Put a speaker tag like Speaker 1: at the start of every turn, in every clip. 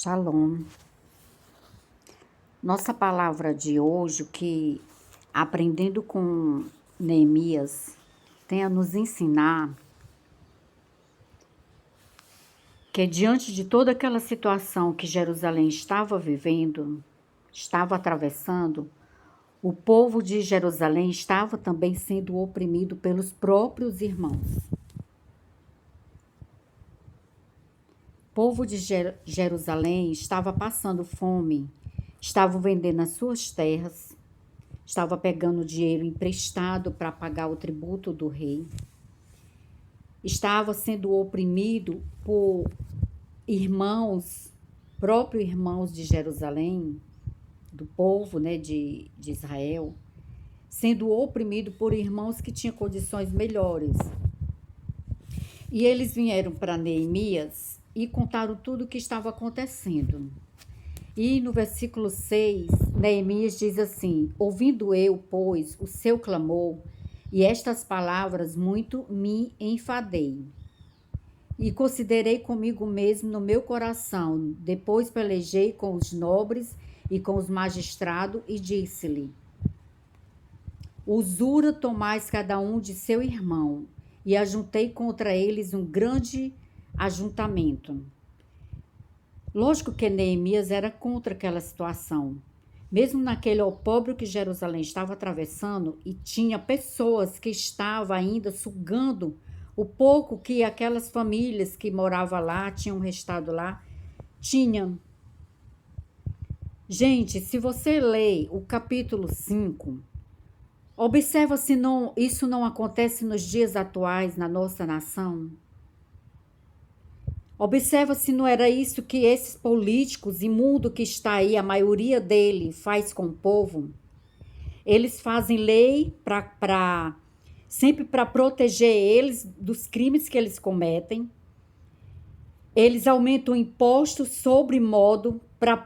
Speaker 1: Shalom. Nossa palavra de hoje, que aprendendo com Neemias, tem a nos ensinar que diante de toda aquela situação que Jerusalém estava vivendo, estava atravessando, o povo de Jerusalém estava também sendo oprimido pelos próprios irmãos. O povo de Jerusalém estava passando fome, estavam vendendo as suas terras, estava pegando dinheiro emprestado para pagar o tributo do rei, estava sendo oprimido por irmãos, próprios irmãos de Jerusalém, do povo, de Israel, sendo oprimido por irmãos que tinham condições melhores. E eles vieram para Neemias e contaram tudo o que estava acontecendo. E no versículo 6, Neemias diz assim: ouvindo eu, pois, o seu clamor, e estas palavras muito me enfadei. E considerei comigo mesmo no meu coração, depois pelejei com os nobres e com os magistrados, e disse-lhe: usura tomais cada um de seu irmão, e ajuntei contra eles um grande ajuntamento. Lógico que Neemias era contra aquela situação. Mesmo naquele opróbrio que Jerusalém estava atravessando, e tinha pessoas que estavam ainda sugando o pouco que aquelas famílias que moravam lá, tinham restado lá, tinham. Gente, se você lê o capítulo 5, observa se isso não acontece nos dias atuais na nossa nação. Observa se não era isso que esses políticos imundos que está aí, a maioria dele, faz com o povo. Eles fazem lei sempre para proteger eles dos crimes que eles cometem. Eles aumentam impostos sobre modo para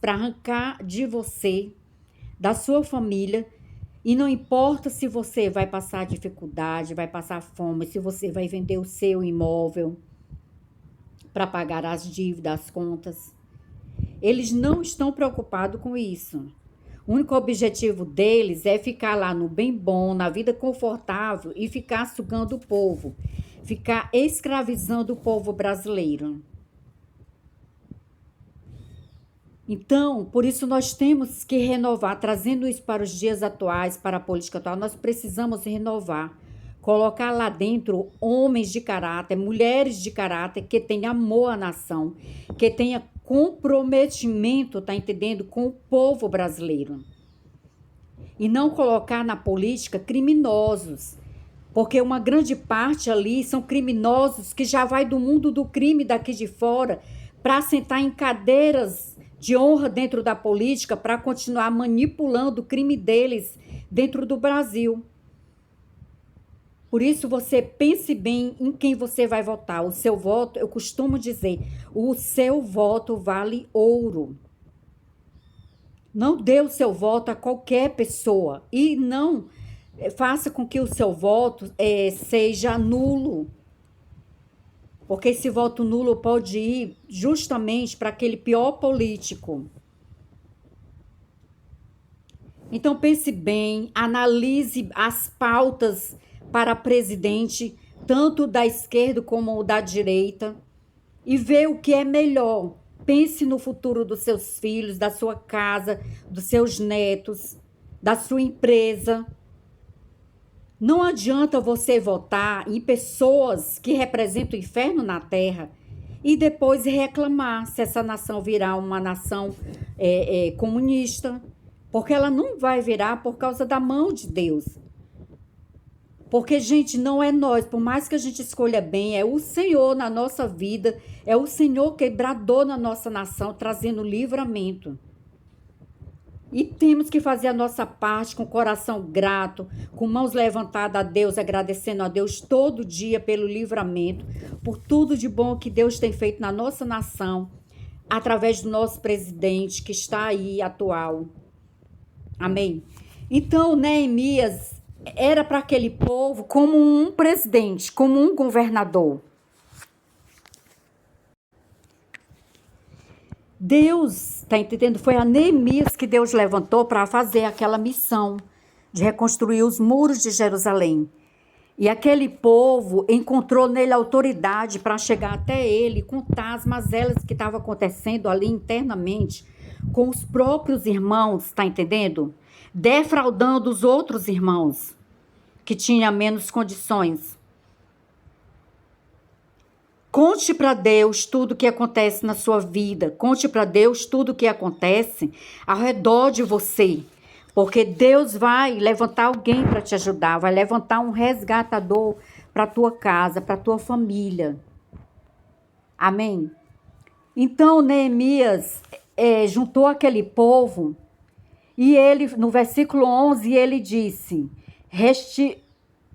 Speaker 1: arrancar de você, da sua família. E não importa se você vai passar dificuldade, vai passar fome, se você vai vender o seu imóvel para pagar as dívidas, as contas. Eles não estão preocupados com isso. O único objetivo deles é ficar lá no bem bom, na vida confortável e ficar sugando o povo, ficar escravizando o povo brasileiro. Então, por isso nós temos que renovar, trazendo isso para os dias atuais, para a política atual, nós precisamos renovar. Colocar lá dentro homens de caráter, mulheres de caráter, que tenham amor à nação, que tenham comprometimento, tá entendendo, com o povo brasileiro. E não colocar na política criminosos, porque uma grande parte ali são criminosos que já vai do mundo do crime daqui de fora para sentar em cadeiras de honra dentro da política para continuar manipulando o crime deles dentro do Brasil. Por isso, você pense bem em quem você vai votar. O seu voto, eu costumo dizer, o seu voto vale ouro. Não dê o seu voto a qualquer pessoa. E não faça com que o seu voto seja nulo. Porque esse voto nulo pode ir justamente para aquele pior político. Então, pense bem, analise as pautas para presidente, tanto da esquerda como da direita, e vê o que é melhor. Pense no futuro dos seus filhos, da sua casa, dos seus netos, da sua empresa. Não adianta você votar em pessoas que representam o inferno na terra e depois reclamar se essa nação virar uma nação comunista, porque ela não vai virar por causa da mão de Deus. Porque, gente, não é nós, por mais que a gente escolha bem, é o Senhor na nossa vida, é o Senhor que bradou na nossa nação, trazendo livramento. E temos que fazer a nossa parte com o coração grato, com mãos levantadas a Deus, agradecendo a Deus todo dia pelo livramento, por tudo de bom que Deus tem feito na nossa nação, através do nosso presidente que está aí atual. Amém? Então, Neemias era para aquele povo como um presidente, como um governador. Deus, tá entendendo? Foi a Neemias que Deus levantou para fazer aquela missão de reconstruir os muros de Jerusalém. E aquele povo encontrou nele autoridade para chegar até ele, contar as mazelas que estavam acontecendo ali internamente com os próprios irmãos, tá entendendo? Defraudando os outros irmãos que tinham menos condições. Conte para Deus tudo o que acontece na sua vida. Conte para Deus tudo o que acontece ao redor de você. Porque Deus vai levantar alguém para te ajudar. Vai levantar um resgatador para a tua casa, para a tua família. Amém? Então, Neemias juntou aquele povo. E ele, no versículo 11, ele disse: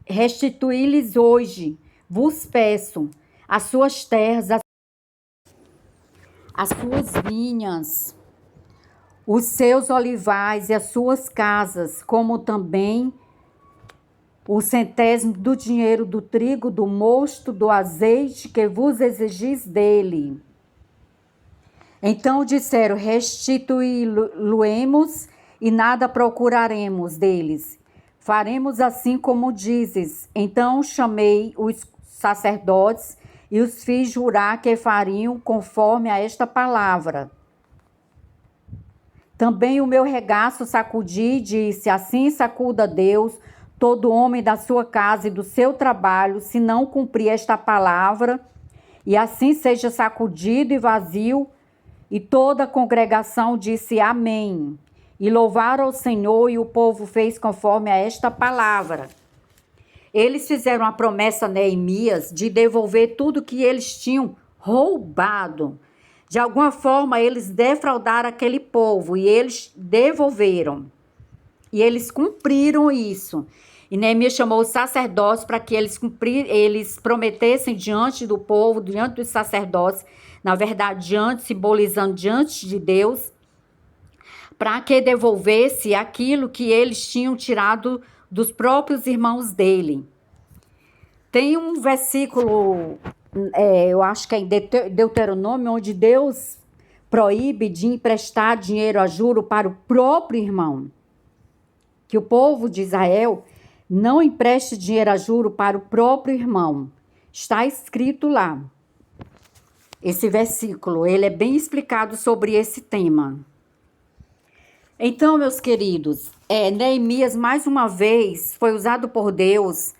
Speaker 1: restituí-lhes hoje, vos peço, as suas terras, as suas vinhas, os seus olivais e as suas casas, como também o centésimo do dinheiro do trigo, do mosto, do azeite que vos exigis dele. Então disseram: restituí-lo-emos e nada procuraremos deles. Faremos assim como dizes. Então chamei os sacerdotes e os fiz jurar que fariam conforme a esta palavra. Também o meu regaço sacudi e disse: assim sacuda Deus todo homem da sua casa e do seu trabalho, se não cumprir esta palavra, e assim seja sacudido e vazio. E toda a congregação disse amém. E louvaram ao Senhor, e o povo fez conforme a esta palavra. Eles fizeram a promessa a Neemias de devolver tudo que eles tinham roubado. De alguma forma, eles defraudaram aquele povo e eles devolveram. E eles cumpriram isso. E Neemias chamou os sacerdotes para que eles prometessem diante do povo, diante dos sacerdotes, na verdade, simbolizando diante de Deus, para que devolvesse aquilo que eles tinham tirado dos próprios irmãos dele. Tem um versículo, eu acho que é em Deuteronômio, onde Deus proíbe de emprestar dinheiro a juro para o próprio irmão. Que o povo de Israel não empreste dinheiro a juro para o próprio irmão. Está escrito lá. Esse versículo, ele é bem explicado sobre esse tema. Então, meus queridos, Neemias, mais uma vez, foi usado por Deus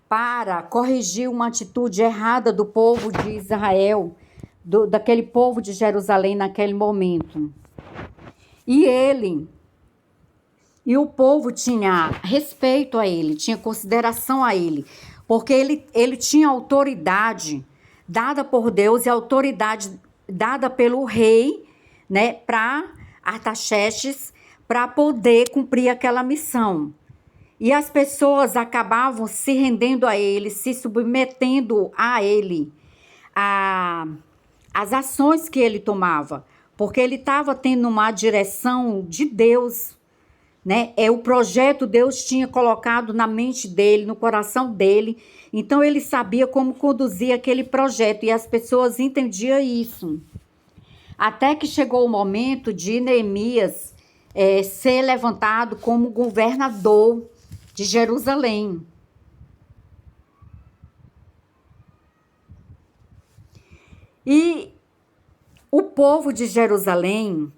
Speaker 1: para corrigir uma atitude errada do povo de Israel, daquele povo de Jerusalém naquele momento. E o povo tinha respeito a ele, tinha consideração a ele, porque ele tinha autoridade dada por Deus e autoridade dada pelo rei, né, para Artaxerxes, para poder cumprir aquela missão. E as pessoas acabavam se rendendo a ele, se submetendo a ele, as ações que ele tomava, porque ele estava tendo uma direção de Deus, né? O projeto Deus tinha colocado na mente dele, no coração dele, então ele sabia como conduzir aquele projeto e as pessoas entendiam isso. Até que chegou o momento de Neemias ser levantado como governador de Jerusalém. E o povo de Jerusalém,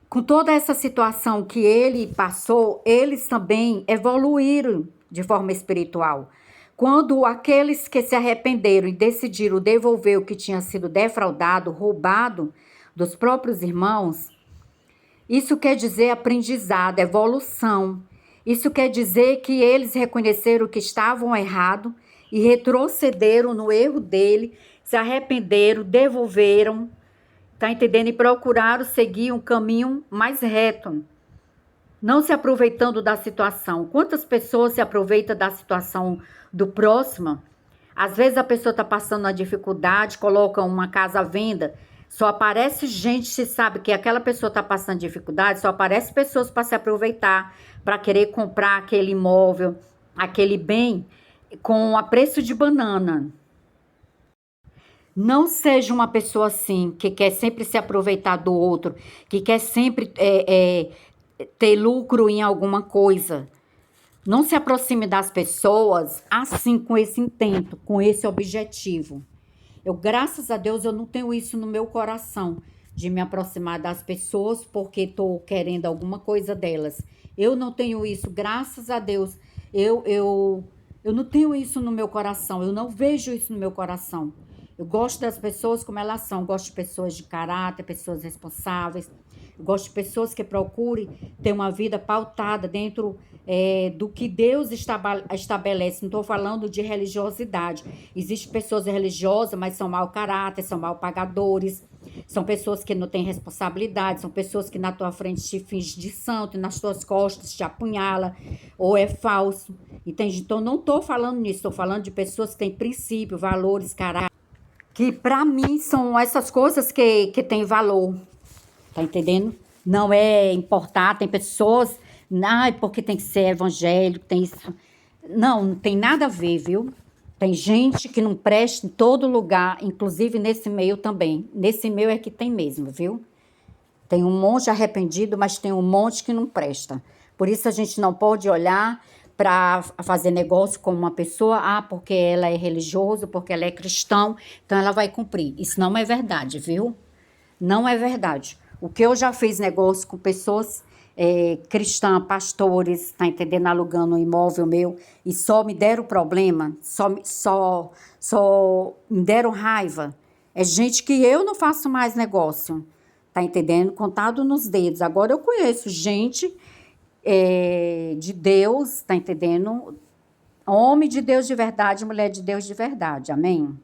Speaker 1: com toda essa situação que ele passou, eles também evoluíram de forma espiritual. Quando aqueles que se arrependeram e decidiram devolver o que tinha sido defraudado, roubado dos próprios irmãos, isso quer dizer aprendizado, evolução. Isso quer dizer que eles reconheceram que estavam errados e retrocederam no erro dele, se arrependeram, devolveram, tá entendendo? E procuraram seguir um caminho mais reto, não se aproveitando da situação. Quantas pessoas se aproveitam da situação do próximo? Às vezes a pessoa está passando uma dificuldade, coloca uma casa à venda, só aparece gente, se sabe que aquela pessoa está passando dificuldade, só aparece pessoas para se aproveitar, para querer comprar aquele imóvel, aquele bem, com a preço de banana. Não seja uma pessoa assim, que quer sempre se aproveitar do outro, que quer sempre ter lucro em alguma coisa. Não se aproxime das pessoas assim, com esse intento, com esse objetivo. Eu, graças a Deus, eu não tenho isso no meu coração, de me aproximar das pessoas porque estou querendo alguma coisa delas. Eu não tenho isso, graças a Deus. Eu, eu, eu não tenho isso no meu coração, eu não vejo isso no meu coração. Eu gosto das pessoas como elas são, eu gosto de pessoas de caráter, pessoas responsáveis. Eu gosto de pessoas que procurem ter uma vida pautada dentro do que Deus estabelece. Não estou falando de religiosidade. Existem pessoas religiosas, mas são mau caráter, são mal pagadores, são pessoas que não têm responsabilidade, são pessoas que na tua frente te fingem de santo e nas tuas costas te apunhala, ou é falso. Entende? Então, não estou falando nisso, estou falando de pessoas que têm princípio, valores, caráter, que para mim são essas coisas que têm valor. Tá entendendo? Não é importar, tem pessoas, ai, porque tem que ser evangélico, tem isso. Não, não tem nada a ver, viu? Tem gente que não presta em todo lugar, inclusive nesse meio também. Nesse meio é que tem mesmo, viu? Tem um monte arrependido, mas tem um monte que não presta. Por isso a gente não pode olhar para fazer negócio com uma pessoa, porque ela é religiosa, porque ela é cristão, então ela vai cumprir. Isso não é verdade, viu? Não é verdade. O que eu já fiz negócio com pessoas cristãs, pastores, tá entendendo? Alugando um imóvel meu e só me deram problema, só me deram raiva. É gente que eu não faço mais negócio, tá entendendo? Contado nos dedos. Agora eu conheço gente de Deus, tá entendendo? Homem de Deus de verdade, mulher de Deus de verdade. Amém?